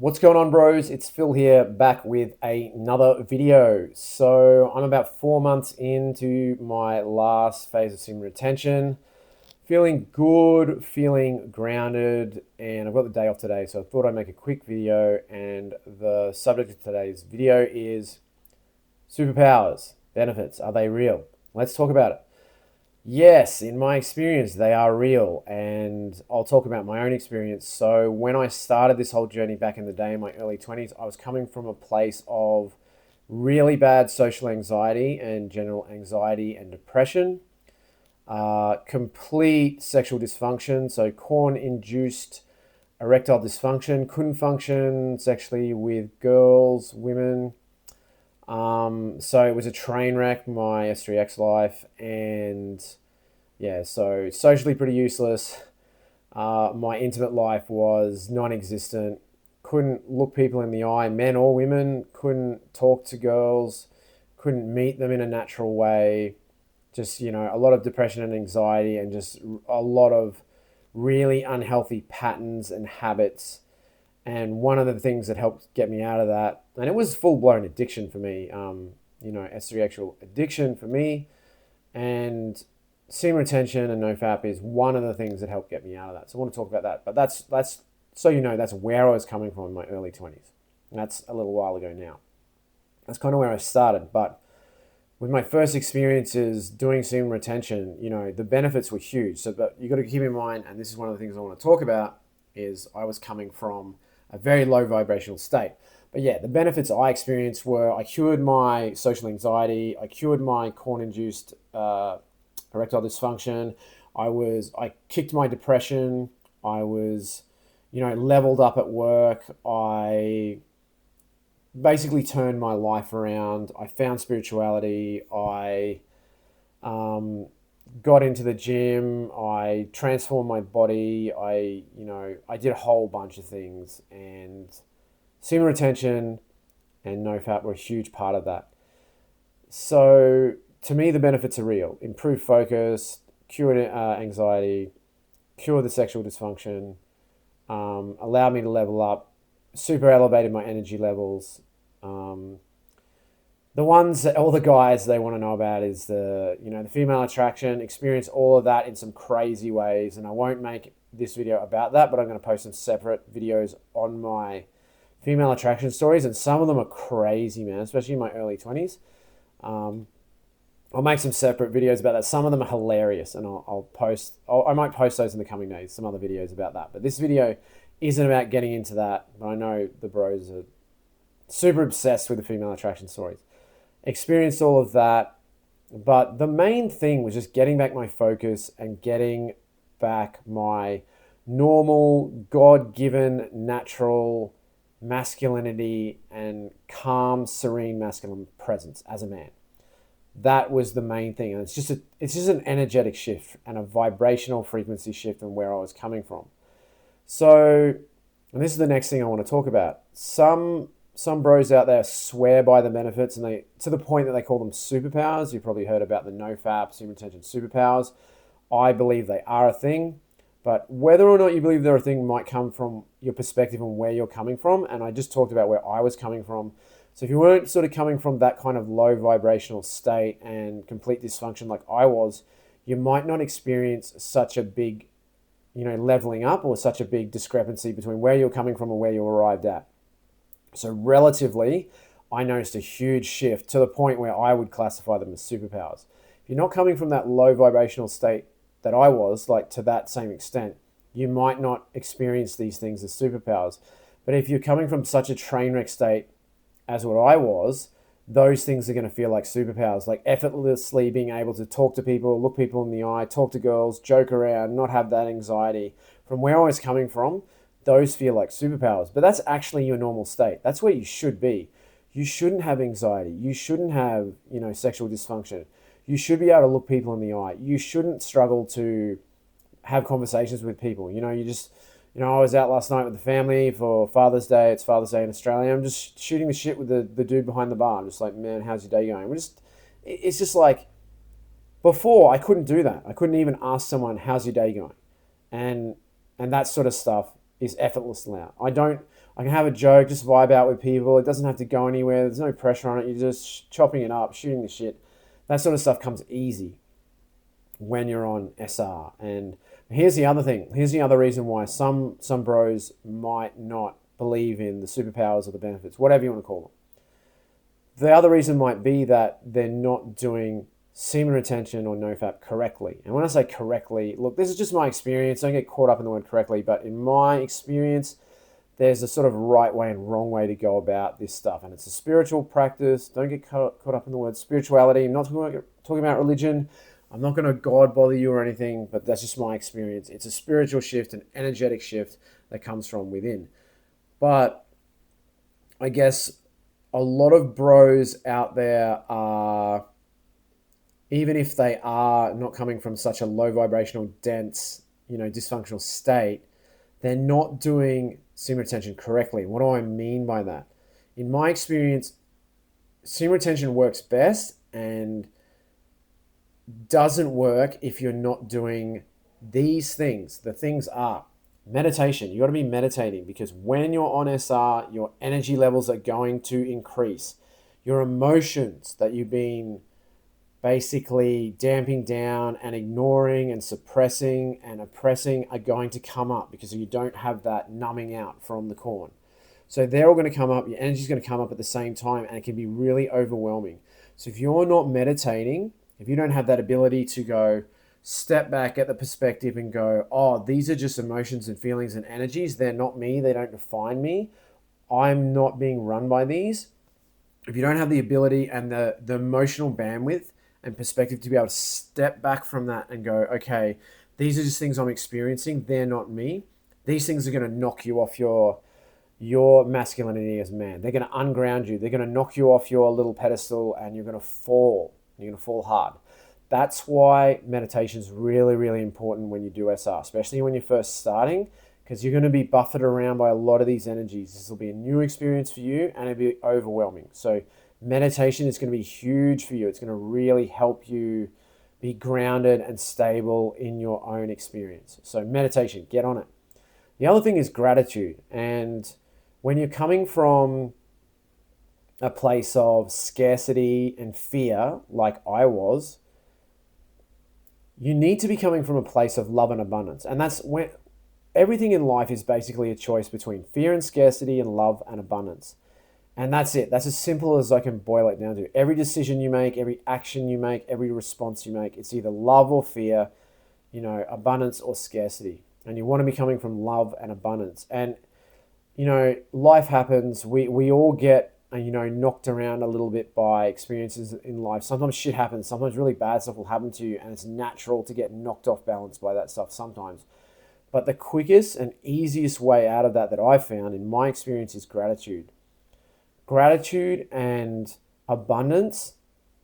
What's going on, bros? It's Phil here, back with another video. So I'm about 4 months into my last phase of semen retention. Feeling good, feeling grounded, and I've got the day off today, so I thought I'd make a quick video. And the subject of today's video is superpowers, benefits. Are they real? Let's talk about it. Yes, in my experience, they are real, and I'll talk about my own experience. So, when I started this whole journey back in the day in my early 20s, I was coming from a place of really bad social anxiety and general anxiety and depression, complete sexual dysfunction, so corn induced erectile dysfunction, couldn't function sexually with girls, women. So it was a train wreck, my S3X life, and yeah, so socially pretty useless. My intimate life was non-existent. Couldn't look people in the eye, men or women. Couldn't talk to girls. Couldn't meet them in a natural way. Just, a lot of depression and anxiety, and just a lot of really unhealthy patterns and habits. And one of the things that helped get me out of that, and it was full blown addiction for me, S3 actual addiction for me, and semen retention and nofap is one of the things that helped get me out of that. So I want to talk about that. But that's so that's where I was coming from in my early 20s. And that's a little while ago now. That's kind of where I started. But with my first experiences doing semen retention, the benefits were huge. So, but you got to keep in mind, and this is one of the things I want to talk about, is I was coming from a very low vibrational state. But yeah, the benefits I experienced were I cured my social anxiety, I cured my corn-induced erectile dysfunction, I kicked my depression, I was, leveled up at work, I basically turned my life around, I found spirituality, I got into the gym, I transformed my body, I did a whole bunch of things, and semen retention and nofap were a huge part of that. So to me, the benefits are real. Improved focus, cured anxiety, cured the sexual dysfunction, allowed me to level up, super elevated my energy levels. The ones that all the guys they want to know about is the female attraction. Experience all of that in some crazy ways, and I won't make this video about that, but I'm going to post some separate videos on my female attraction stories, and some of them are crazy, man, especially in my early 20s. I'll make some separate videos about that. Some of them are hilarious, and I might post those in the coming days, some other videos about that. But this video isn't about getting into that, but I know the bros are super obsessed with the female attraction stories. Experienced all of that, but the main thing was just getting back my focus and getting back my normal, God-given, natural masculinity and calm, serene, masculine presence as a man. That was the main thing, and it's just an energetic shift and a vibrational frequency shift in where I was coming from. So, and this is the next thing I want to talk about. Some bros out there swear by the benefits, and they to the point that they call them superpowers. You've probably heard about the nofap, semen retention superpowers. I believe they are a thing, but whether or not you believe they're a thing might come from your perspective and where you're coming from. And I just talked about where I was coming from. So if you weren't sort of coming from that kind of low vibrational state and complete dysfunction like I was, you might not experience such a big, leveling up or such a big discrepancy between where you're coming from and where you arrived at. So relatively, I noticed a huge shift to the point where I would classify them as superpowers. If you're not coming from that low vibrational state that I was, like to that same extent, you might not experience these things as superpowers. But if you're coming from such a train wreck state as what I was, those things are going to feel like superpowers, like effortlessly being able to talk to people, look people in the eye, talk to girls, joke around, not have that anxiety. From where I was coming from, those feel like superpowers, but that's actually your normal state. That's where you should be. You shouldn't have anxiety. You shouldn't have, sexual dysfunction. You should be able to look people in the eye. You shouldn't struggle to have conversations with people. I was out last night with the family for Father's Day. It's Father's Day in Australia. I'm just shooting the shit with the dude behind the bar. I'm just like, man, how's your day going? It's just like, before I couldn't do that. I couldn't even ask someone, how's your day going? And that sort of stuff is effortless now. I don't I can have a joke, just vibe out with people. It doesn't have to go anywhere. There's no pressure on it. You're just chopping it up, shooting the shit. That sort of stuff comes easy when you're on SR. And here's the other thing. Here's the other reason why some bros might not believe in the superpowers or the benefits, whatever you want to call them. The other reason might be that they're not doing semen retention or nofap correctly. And when I say correctly, look, this is just my experience. Don't get caught up in the word correctly, but in my experience, there's a sort of right way and wrong way to go about this stuff. And it's a spiritual practice. Don't get caught up in the word spirituality. I'm not talking about religion. I'm not going to God bother you or anything, but that's just my experience. It's a spiritual shift, an energetic shift that comes from within. But I guess a lot of bros out there are, even if they are not coming from such a low vibrational, dense, dysfunctional state, they're not doing semen retention correctly. What do I mean by that? In my experience, semen retention works best and doesn't work if you're not doing these things. The things are meditation. You got to be meditating, because when you're on SR, your energy levels are going to increase. Your emotions that you've been basically damping down and ignoring and suppressing and oppressing are going to come up, because you don't have that numbing out from the corn. So they're all going to come up. Your energy is going to come up at the same time, and it can be really overwhelming. So if you're not meditating, if you don't have that ability to go step back at the perspective and go, oh, these are just emotions and feelings and energies. They're not me. They don't define me. I'm not being run by these. If you don't have the ability and the emotional bandwidth and perspective to be able to step back from that and go, okay, these are just things I'm experiencing. They're not me. These things are going to knock you off your masculinity as a man. They're going to unground you. They're going to knock you off your little pedestal, and you're going to fall. You're going to fall hard. That's why meditation is really, really important when you do SR, especially when you're first starting, because you're going to be buffered around by a lot of these energies. This will be a new experience for you, and it'll be overwhelming. So meditation is going to be huge for you. It's going to really help you be grounded and stable in your own experience. So meditation, get on it. The other thing is gratitude. And when you're coming from a place of scarcity and fear, like I was, you need to be coming from a place of love and abundance. And that's when everything in life is basically a choice between fear and scarcity and love and abundance. And that's it. That's as simple as I can boil it down to. Every decision you make, every action you make, every response you make, it's either love or fear, abundance or scarcity. And you want to be coming from love and abundance. And, life happens. We all get, knocked around a little bit by experiences in life. Sometimes shit happens. Sometimes really bad stuff will happen to you, and it's natural to get knocked off balance by that stuff sometimes. But the quickest and easiest way out of that I've found in my experience is gratitude. Gratitude and abundance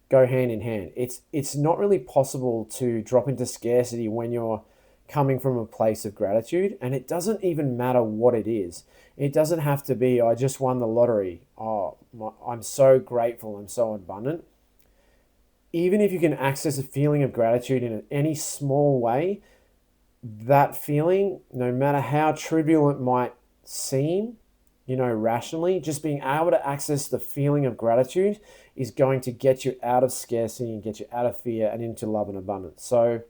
go hand in hand. It's not really possible to drop into scarcity when you're coming from a place of gratitude, and it doesn't even matter what it is. It doesn't have to be, I just won the lottery. I'm so grateful. I'm so abundant. Even if you can access a feeling of gratitude in any small way, that feeling, no matter how trivial it might seem, rationally, just being able to access the feeling of gratitude is going to get you out of scarcity and get you out of fear and into love and abundance. So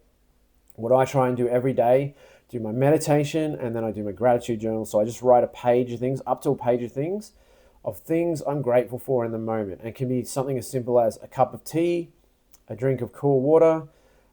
what I try and do every day, do my meditation, and then I do my gratitude journal. So I just write a page of things, up to a page of things I'm grateful for in the moment. And it can be something as simple as a cup of tea, a drink of cool water,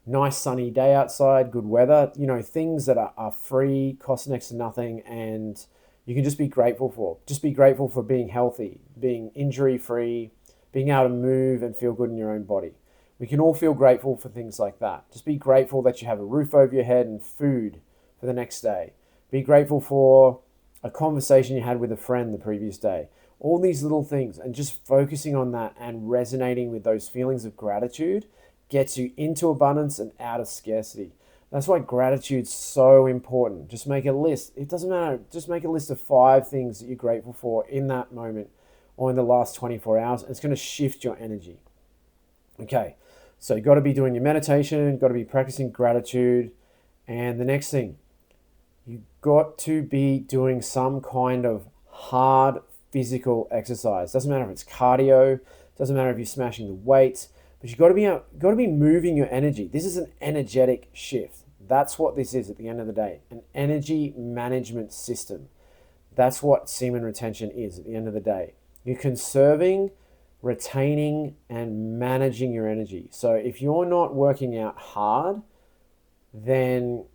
nice sunny day outside, good weather, things that are free, cost next to nothing, and you can just be grateful for. Just be grateful for being healthy, being injury-free, being able to move and feel good in your own body. We can all feel grateful for things like that. Just be grateful that you have a roof over your head and food for the next day. Be grateful for a conversation you had with a friend the previous day. All these little things, and just focusing on that and resonating with those feelings of gratitude gets you into abundance and out of scarcity. That's why gratitude's so important. Just make a list. It doesn't matter. Just make a list of 5 things that you're grateful for in that moment or in the last 24 hours. It's going to shift your energy. Okay, so you've got to be doing your meditation, got to be practicing gratitude. And the next thing, you've got to be doing some kind of hard physical exercise. Doesn't matter if it's cardio, doesn't matter if you're smashing the weights, but you've got to be moving your energy. This is an energetic shift. That's what this is at the end of the day, an energy management system. That's what semen retention is at the end of the day. You're conserving, retaining, and managing your energy. So if you're not working out hard, then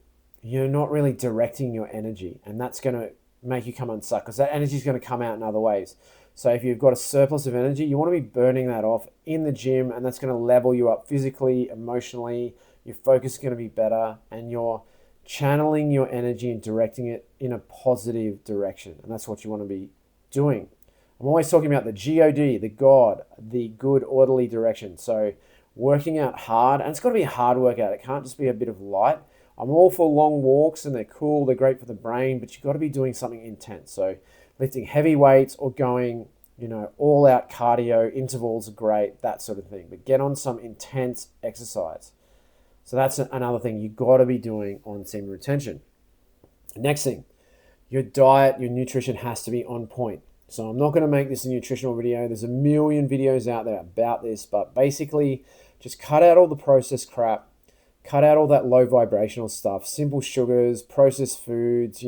you're not really directing your energy, and that's going to make you come unstuck because that energy is going to come out in other ways. So if you've got a surplus of energy, you want to be burning that off in the gym, and that's going to level you up physically, emotionally. Your focus is going to be better, and you're channeling your energy and directing it in a positive direction. And that's what you want to be doing. I'm always talking about the God, the God, the good orderly direction. So working out hard, and it's got to be a hard workout. It can't just be a bit of light. I'm all for long walks, and they're cool, they're great for the brain, but you've got to be doing something intense. So lifting heavy weights or going, all out cardio, intervals are great, that sort of thing. But get on some intense exercise. So that's another thing you've got to be doing on semen retention. Next thing, your diet, your nutrition has to be on point. So I'm not going to make this a nutritional video. There's a million videos out there about this, but basically just cut out all the processed crap, cut out all that low vibrational stuff, simple sugars, processed foods,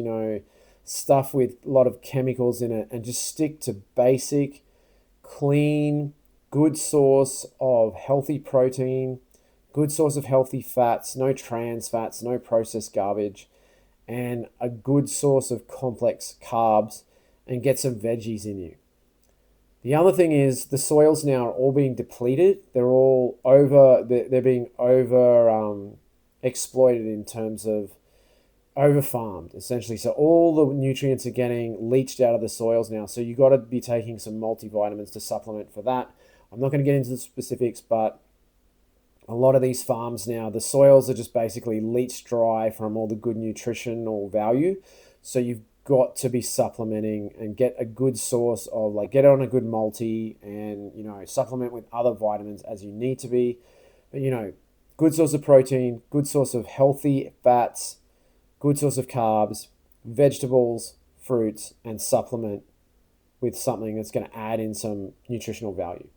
stuff with a lot of chemicals in it, and just stick to basic, clean, good source of healthy protein, good source of healthy fats, no trans fats, no processed garbage, and a good source of complex carbs, and get some veggies in you. The other thing is the soils now are all being depleted. They're all they're being over exploited in terms of over farmed, essentially. So all the nutrients are getting leached out of the soils now. So you got to be taking some multivitamins to supplement for that. I'm not going to get into the specifics, but a lot of these farms now, the soils are just basically leached dry from all the good nutritional value. So you've got to be supplementing and get a good source of, get on a good multi, and supplement with other vitamins as you need to be. But good source of protein, good source of healthy fats, good source of carbs, vegetables, fruits, and supplement with something that's going to add in some nutritional value.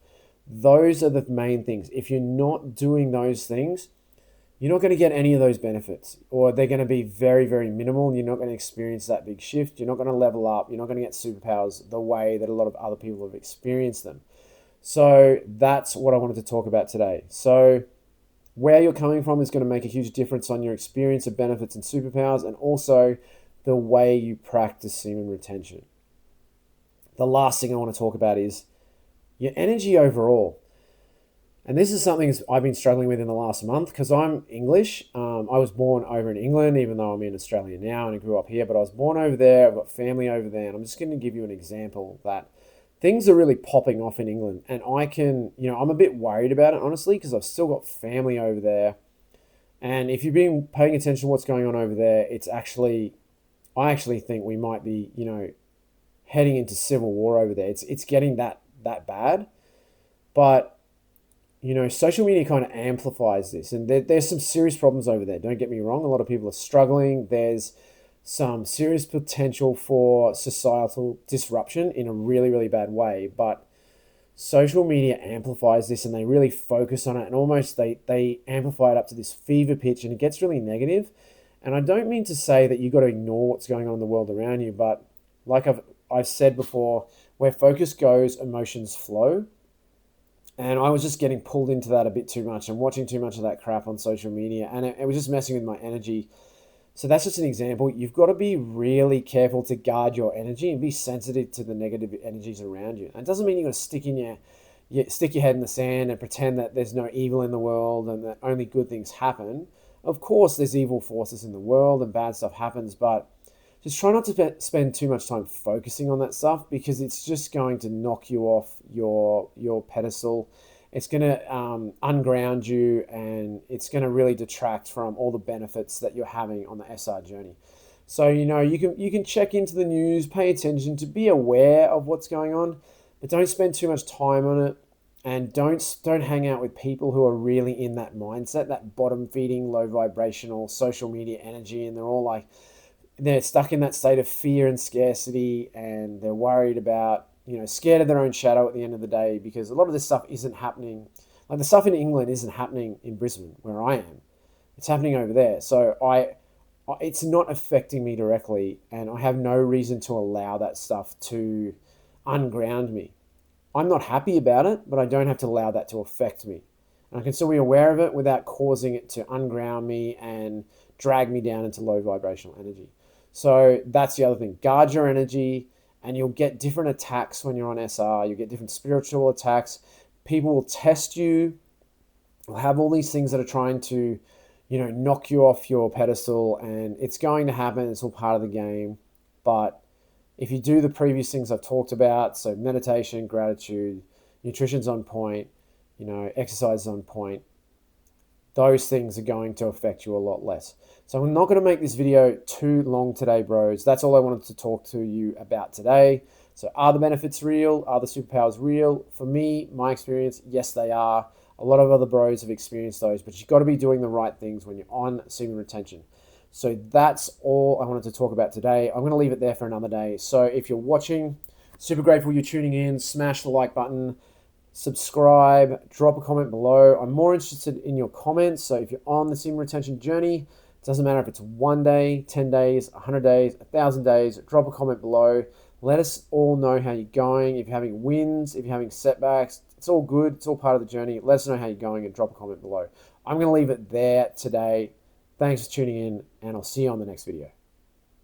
Those are the main things. If you're not doing those things, you're not going to get any of those benefits, or they're going to be very, very minimal, and you're not going to experience that big shift. You're not going to level up. You're not going to get superpowers the way that a lot of other people have experienced them. So that's what I wanted to talk about today. So where you're coming from is going to make a huge difference on your experience of benefits and superpowers, and also the way you practice semen retention. The last thing I want to talk about is your energy overall. And this is something I've been struggling with in the last month because I'm English. I was born over in England, even though I'm in Australia now and I grew up here, but I was born over there. I've got family over there. And I'm just going to give you an example that things are really popping off in England. And I'm a bit worried about it, honestly, because I've still got family over there. And if you've been paying attention to what's going on over there, I actually think we might be, heading into civil war over there. It's getting that bad. But social media kind of amplifies this, and there's some serious problems over there. Don't get me wrong. A lot of people are struggling. There's some serious potential for societal disruption in a really, really bad way. But social media amplifies this, and they really focus on it, and almost they amplify it up to this fever pitch, and it gets really negative. And I don't mean to say that you've got to ignore what's going on in the world around you, but like I've said before, where focus goes, emotions flow. And I was just getting pulled into that a bit too much and watching too much of that crap on social media. And it was just messing with my energy. So that's just an example. You've got to be really careful to guard your energy and be sensitive to the negative energies around you. And it doesn't mean you're going to stick your head in the sand and pretend that there's no evil in the world and that only good things happen. Of course, there's evil forces in the world and bad stuff happens, but just try not to spend too much time focusing on that stuff, because it's just going to knock you off your pedestal. It's going to unground you, and it's going to really detract from all the benefits that you're having on the SR journey. So, you can check into the news, pay attention, to be aware of what's going on, but don't spend too much time on it, and don't hang out with people who are really in that mindset, that bottom feeding, low vibrational social media energy, and they're all like they're stuck in that state of fear and scarcity, and they're worried about, scared of their own shadow at the end of the day, because a lot of this stuff isn't happening. Like the stuff in England isn't happening in Brisbane where I am. It's happening over there. So it's not affecting me directly, and I have no reason to allow that stuff to unground me. I'm not happy about it, but I don't have to allow that to affect me. And I can still be aware of it without causing it to unground me and drag me down into low vibrational energy. So that's the other thing. Guard your energy, and you'll get different attacks when you're on SR. You'll get different spiritual attacks. People will test you. Will have all these things that are trying to, knock you off your pedestal, and it's going to happen. It's all part of the game. But if you do the previous things I've talked about, so meditation, gratitude, nutrition's on point, exercise is on point, those things are going to affect you a lot less. So I'm not going to make this video too long today, bros. That's all I wanted to talk to you about today. So are the benefits real? Are the superpowers real? For me, my experience, yes, they are. A lot of other bros have experienced those, but you've got to be doing the right things when you're on semen retention. So that's all I wanted to talk about today. I'm going to leave it there for another day. So if you're watching, super grateful you're tuning in. Smash the like button, subscribe, drop a comment below. I'm more interested in your comments. So if you're on the semen retention journey, it doesn't matter if it's 1 day, 10 days, 100 days, 1,000 days, drop a comment below. Let us all know how you're going. If you're having wins, if you're having setbacks, it's all good. It's all part of the journey. Let us know how you're going and drop a comment below. I'm going to leave it there today. Thanks for tuning in, and I'll see you on the next video.